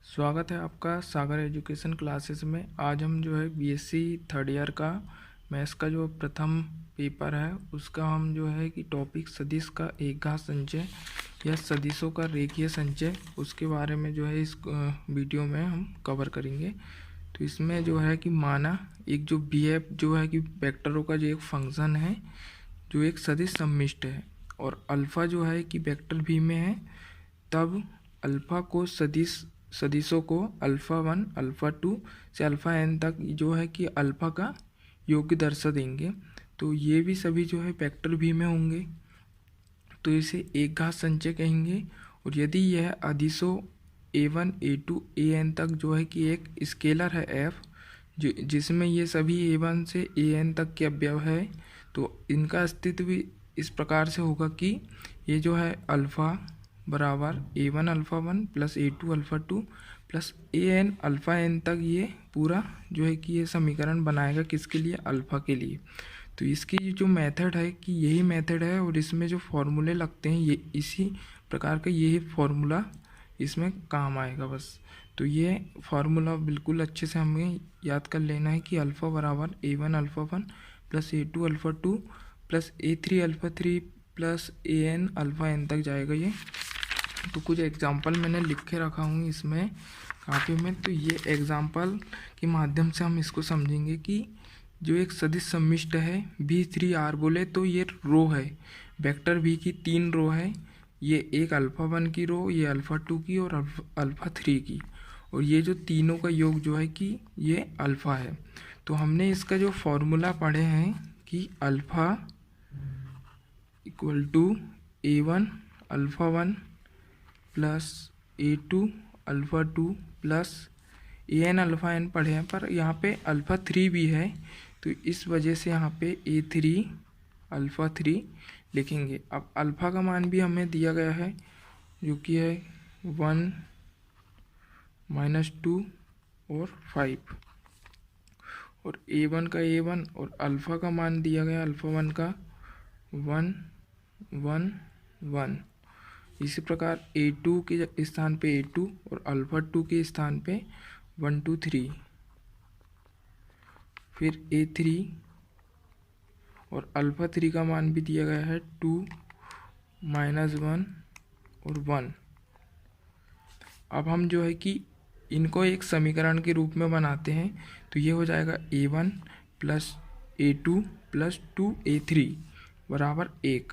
स्वागत है आपका सागर एजुकेशन क्लासेस में। आज हम जो है बीएससी थर्ड ईयर का मैथ्स का जो प्रथम पेपर है उसका हम जो है कि टॉपिक सदिश का एकघात संचय या सदिशों का रेखीय संचय उसके बारे में जो है इस वीडियो में हम कवर करेंगे। तो इसमें जो है कि माना एक जो बीएफ जो है कि वेक्टरों का जो एक फंक्शन है जो एक सदिश सम्मिष्ट है और अल्फ़ा जो है कि वेक्टर भी में है, तब अल्फ़ा को सदिशों को अल्फ़ा वन अल्फ़ा टू से अल्फ़ा एन तक जो है कि अल्फ़ा का योग दर्शा देंगे। तो ये भी सभी जो है वेक्टर भी में होंगे, तो इसे एक घात संचय कहेंगे। और यदि यह अदिशों a1 a2 an तक जो है कि एक स्केलर है f जिसमें ये सभी a1 से an तक के अवयव है, तो इनका अस्तित्व भी इस प्रकार से होगा कि ये जो है अल्फ़ा बराबर a1 alpha one plus a2 alpha two plus an alpha n तक ये पूरा जो है कि ये समीकरण बनाएगा किसके लिए, अल्फ़ा के लिए। तो इसकी जो मेथड है कि यही मेथड है और इसमें जो फॉर्मूले लगते हैं ये इसी प्रकार का यही फॉर्मूला इसमें काम आएगा बस। तो ये फार्मूला बिल्कुल अच्छे से हमें याद कर लेना है कि अल्फ़ा बराबर a1 alpha one plus a2 alpha two plus a3 alpha three plus an alpha n तक जाएगा ये। तो कुछ एग्जांपल मैंने लिख के रखा हूँ इसमें काफ़ी में, तो ये एग्जांपल के माध्यम से हम इसको समझेंगे कि जो एक सदिश सम्मिष्ट है B3R बोले तो ये रो है, वेक्टर B की 3 रो है, ये एक अल्फ़ा वन की रो, ये अल्फ़ा टू की और अल्फ़ा थ्री की, और ये जो तीनों का योग जो है कि ये अल्फ़ा है। तो हमने इसका जो फॉर्मूला पढ़े हैं कि alpha equal to a1 alpha one plus a2 alpha two plus an alpha n पढ़े हैं, पर यहाँ पे अल्फ़ा थ्री भी है तो इस वजह से यहाँ पे a3 अल्फ़ा थ्री लिखेंगे। अब अल्फ़ा का मान भी हमें दिया गया है जो कि है 1 -2 और 5, और a1 का a1 और अल्फ़ा का मान दिया गया अल्फ़ा वन का 1 1 1। इसी प्रकार a2 के स्थान पे a2 और अल्फ़ा टू के स्थान पे 1 2 3, फिर a3 और अल्फ़ा थ्री का मान भी दिया गया है 2 -1 और 1। अब हम जो है कि इनको एक समीकरण के रूप में बनाते हैं, तो ये हो जाएगा a1 plus a2 plus 2a3 बराबर 1,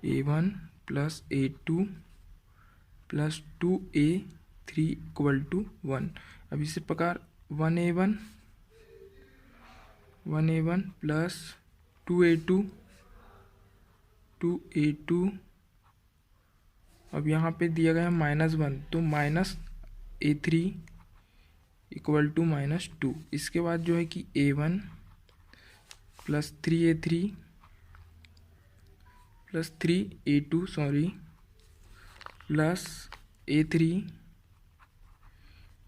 a1 plus a2 plus 2a3 equal to 1। अब इसी प्रकार 1a1 प्लस 2a2 अब यहाँ पे दिया गया है -1 तो -a3 इक्वल टू -2। इसके बाद जो है कि a1 plus 3a3 plus 3a2 plus a3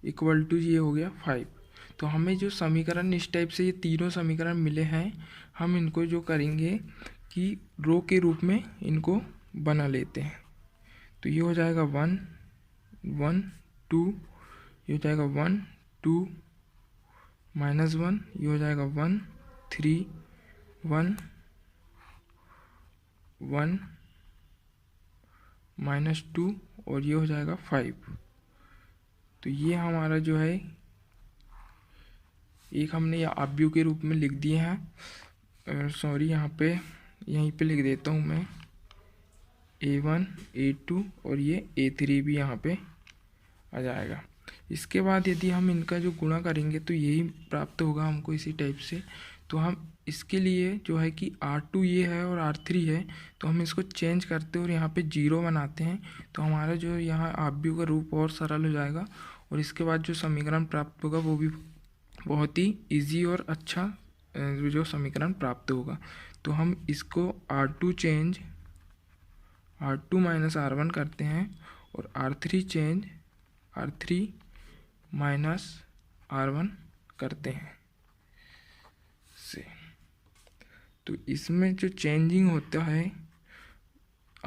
equal to ये हो गया 5। तो हमें जो समीकरण इस टाइप से ये तीनों समीकरण मिले हैं, हम इनको जो करेंगे कि रो के रूप में इनको बना लेते हैं। तो ये हो जाएगा 1 1 2, ये हो जाएगा 1 2 -1, ये हो जाएगा 1 3 1 1 -2 और ये हो जाएगा 5। तो ये हमारा जो है एक हमने या अवयव के रूप में लिख दिए हैं। सॉरी, यहाँ पे यहीं पे लिख देता हूँ मैं a1 a2 और ये a3 भी यहाँ पे आ जाएगा। इसके बाद यदि हम इनका जो गुणा करेंगे तो यही प्राप्त होगा हमको इसी टाइप से। तो हम इसके लिए जो है कि R2 ये है और R3 है, तो हम इसको चेंज करते हैं और यहाँ पे 0 बनाते हैं, तो हमारा जो यहाँ अवयव का रूप और सरल हो जाएगा और इसके बाद जो समीकरण प्राप्त होगा वो भी बहुत ही इजी और अच्छा जो समीकरण प्राप्त होगा। तो हम इसको R2 माइनस R1 करते हैं और R3 माइनस R1 करते हैं से। तो इसमें जो चेंजिंग होता है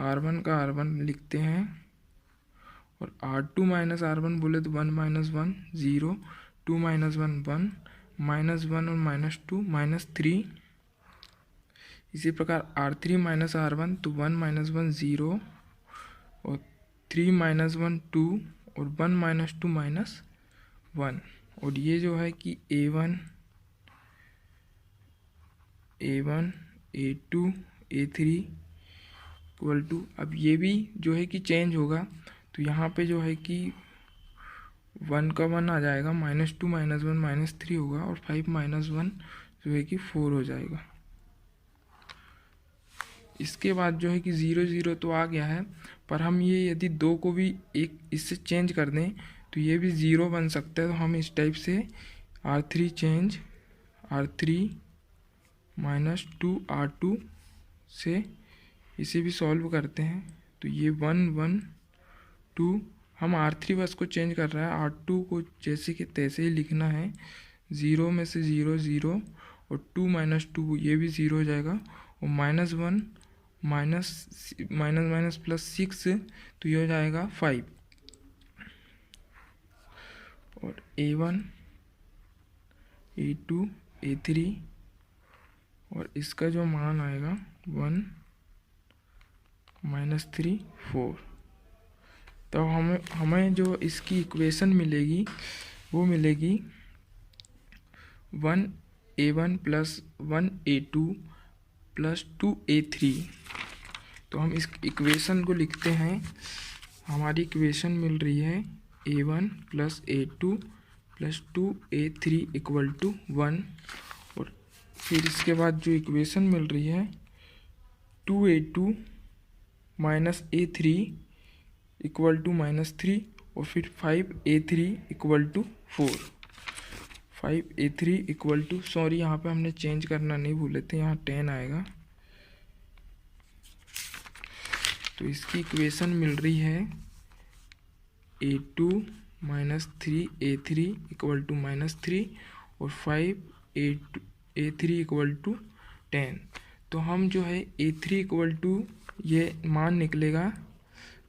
R1 का R1 लिखते हैं और R2 माइनस R1 बोले तो 1 माइनस 1 0, 2 माइनस 1 1, माइनस 1 और माइनस 2 माइनस 3। इसी प्रकार R3 माइनस R1 तो 1 माइनस 1 0, और 3 माइनस 1 2, और 1 माइनस 2 माइनस 1। और ये जो है कि A1 A2 A3 equal to, अब ये भी जो है कि चेंज होगा, तो यहाँ पे जो है कि 1 का 1 आ जाएगा, माइनस 2 माइनस 1 माइनस 3 होगा, और 5 माइनस 1 जो है कि 4 हो जाएगा। इसके बाद जो है कि 0 0 तो आ गया है, पर हम ये यदि 2 को भी एक इससे चेंज कर दें तो ये भी 0 बन सकता है। तो हम इस टाइप से R3 change R3 minus 2 R2 से इसे भी सॉल्व करते हैं। तो ये 1 1 2, हम R3 बस को चेंज कर रहा है, R2 को जैसे कि तैसे ही लिखना है। 0 में से 0 0, और 2 माइनस 2 ये भी 0 हो जाएगा, और minus 1 minus minus minus plus 6 तो ये हो जाएगा 5। और A1 A2 A3, और इसका जो मान आएगा 1 माइनस 3 4। तो हमें जो इसकी इक्वेशन मिलेगी वो मिलेगी 1 A1 plus 1 A2 plus 2 A3। तो हम इस इक्वेशन को लिखते हैं। हमारी इक्वेशन मिल रही है A1 plus A2 plus 2 A3 equal to 1। और फिर इसके बाद जो इक्वेशन मिल रही है 2A2 minus A3 equal to minus 3, और फिर 5A3 equal to 4। 5A3 equal to, sorry यहाँ पे हमने चेंज करना नहीं भूले थे, यहाँ 10 आएगा। तो इसकी इक्वेशन मिल रही है A2 minus 3A3 equal to minus 3, और 5A3 इक्वल टू 10। तो हम जो है A3 इक्वल टू, ये मान निकलेगा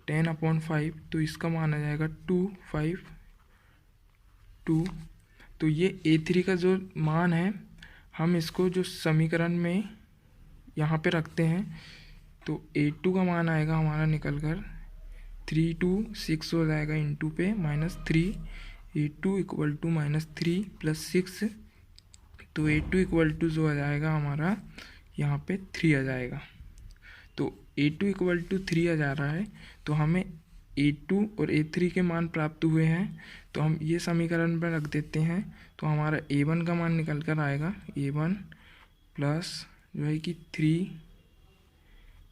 10/5, तो इसका मान आ जाएगा 2 5 2। तो ये A3 का जो मान है, हम इसको जो समीकरण में यहाँ पे रखते हैं, तो A2 का मान आएगा हमारा निकल कर 3 2 6 हो जाएगा, इंटू पे minus 3। A2 equal to minus 3 plus 6, तो A2 इक्वल टू जो आ जाएगा हमारा यहाँ पे 3 आ जाएगा। तो A2 इक्वल टू 3 आ जा रहा है, तो हमें A2 और A3 के मान प्राप्त हुए हैं। तो हम ये समीकरण पर रख देते हैं, तो हमारा A1 का मान निकल कर आएगा A1 प्लस जो है कि 3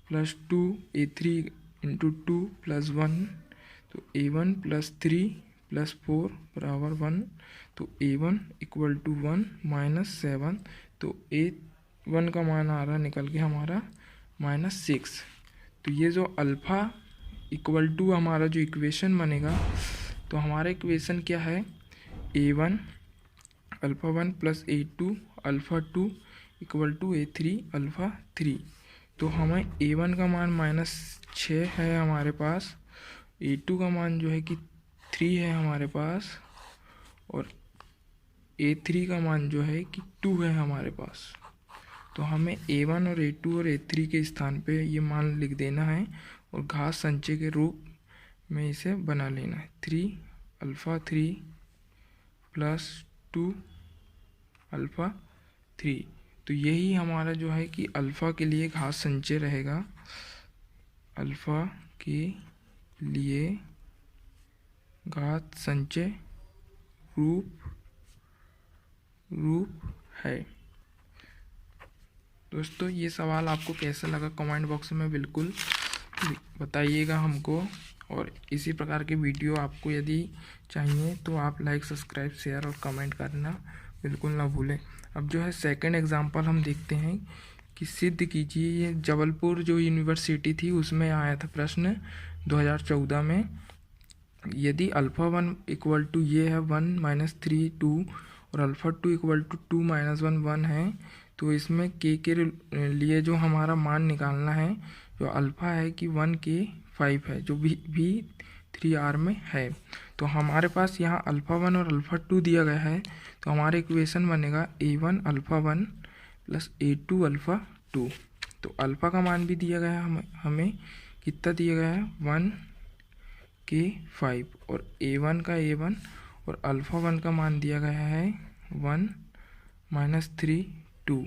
प्लस 2 A3 इंटू 2 प्लस 1, तो A1 प्लस 3 प्लस 4 बराबर 1। तो A1 इक्वल टू 1 माइनस 7, तो A1 का मान आ रहा निकल के हमारा -6। तो ये जो अल्फ़ा इक्वल टू हमारा जो इक्वेशन बनेगा, तो हमारा इक्वेशन क्या है, A1 alpha 1 plus A2 alpha 2 equal to A3 alpha 3। तो हमें A1 का मान -6 है हमारे पास, A2 का मान जो है कि 3 है हमारे पास, और A3 का मान जो है कि 2 है हमारे पास। तो हमें A1 और A2 और A3 के स्थान पे ये मान लिख देना है, और घात संचय के रूप में इसे बना लेना है। 3 अल्फ़ा 3 प्लस 2 अल्फ़ा 3। तो यही हमारा जो है कि अल्फ़ा के लिए घात संचय रहेगा, अल्फ़ा के लिए घात संचय रूप है। दोस्तों ये सवाल आपको कैसा लगा कमेंट बॉक्स में बिल्कुल बताइएगा हमको, और इसी प्रकार के वीडियो आपको यदि चाहिए तो आप लाइक सब्सक्राइब शेयर और कमेंट करना बिल्कुल ना भूलें। अब जो है सेकंड एग्जांपल हम देखते हैं कि सिद्ध कीजिए, ये जबलपुर जो यूनिवर्सिटी थी उसमें आया था प्रश्न 2014 में। यदि अल्फ़ा 1 इक्वल टू ये है 1 माइनस 3 2, और अल्फ़ा 2 इक्वल टू 2 माइनस 1 1 है, तो इसमें के लिए जो हमारा मान निकालना है, जो अल्फ़ा है कि 1 के 5 है, जो भी 3R में है। तो हमारे पास यहाँ अल्फ़ा 1 और अल्फ़ा 2 दिया गया है, तो हमारा इक्वेशन बनेगा A1 alpha 1 plus A2 alpha 2। तो अल्फ़ा का मान भी दिया गया है हमें कितना दिया गया है 1K5, और A1 का A1 और अल्फ़ा 1 का मान दिया गया है 1 - 3 2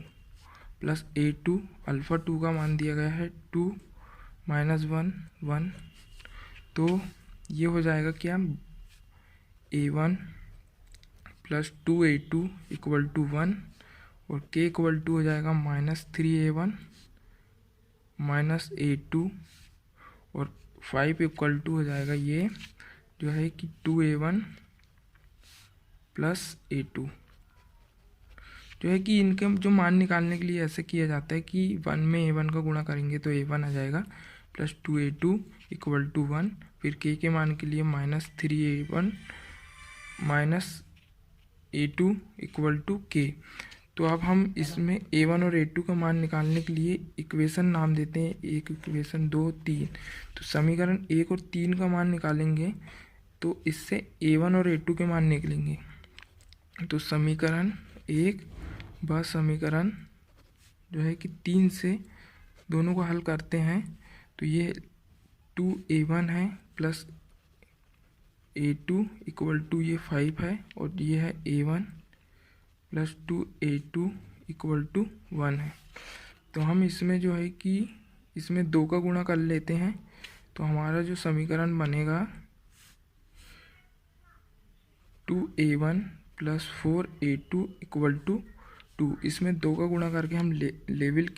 प्लस A2 अल्फ़ा 2 का मान दिया गया है 2 - 1 1। तो ये हो जाएगा क्या A1 plus 2A2 equal to 1, और K इक्वल टू हो जाएगा -3A1 -A2, और 5 इक्वल टू हो जाएगा ये जो है कि 2A1 प्लस A2। जो है कि इनके जो मान निकालने के लिए ऐसे किया जाता है कि 1 में A1 का गुणा करेंगे तो A1 आ जाएगा, प्लस 2A2 इक्वल टू 1, फिर K के मान के लिए -3A1 -A2 equal to K। तो अब हम इसमें A1 और A2 का मान निकालने के लिए इक्वेशन नाम देते हैं, एक इक्वेशन 2 3। तो समीकरण 1 और 3 का मान निकालेंगे तो इससे A1 और A2 के मान निकलेंगे। तो समीकरण 1 व समीकरण जो है कि 3 से दोनों को हल करते हैं तो ये 2A1 है प्लस A2 इक्वल टू ये 5 है, और ये है A1 plus 2A2 equal to 1 है। तो हम इसमें जो है कि इसमें 2 का गुणा कर लेते हैं, तो हमारा जो समीकरण बनेगा 2A1 plus 4A2 equal to 2। इसमें 2 का गुणा करके हम लेवल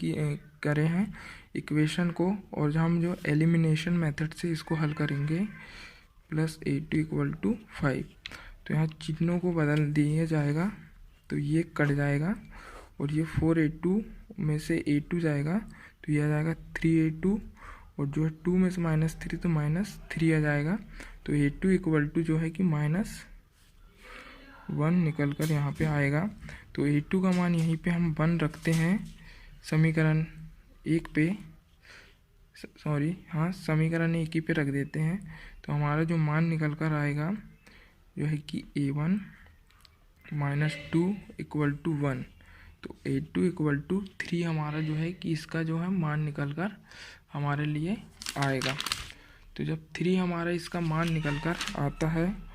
करे हैं इक्वेशन को, और हम जो एलिमिनेशन मेथड से इसको हल करेंगे प्लस A2 इक्वल टू 5। तो यहाँ चिन्हों को बदल दिया जाएगा, तो ये कट जाएगा, और ये 4A2 में से A2 जाएगा तो ये आ जाएगा 3A2, और जो है 2 में से -3 तो -3 आ जाएगा। तो A2 इक्वल टू जो है कि -1 निकल कर यहाँ पे आएगा। तो A2 का मान यहीं पे हम 1 रखते हैं समीकरण 1 पे, समीकरण 1 ही पे रख देते हैं। तो हमारा जो मान निकल कर आएगा जो है कि A1 -2 इक्वल टू 1। तो A2 इक्वल टू 3 हमारा जो है कि इसका जो है मान निकल कर हमारे लिए आएगा। तो जब 3 हमारा इसका मान निकल कर आता है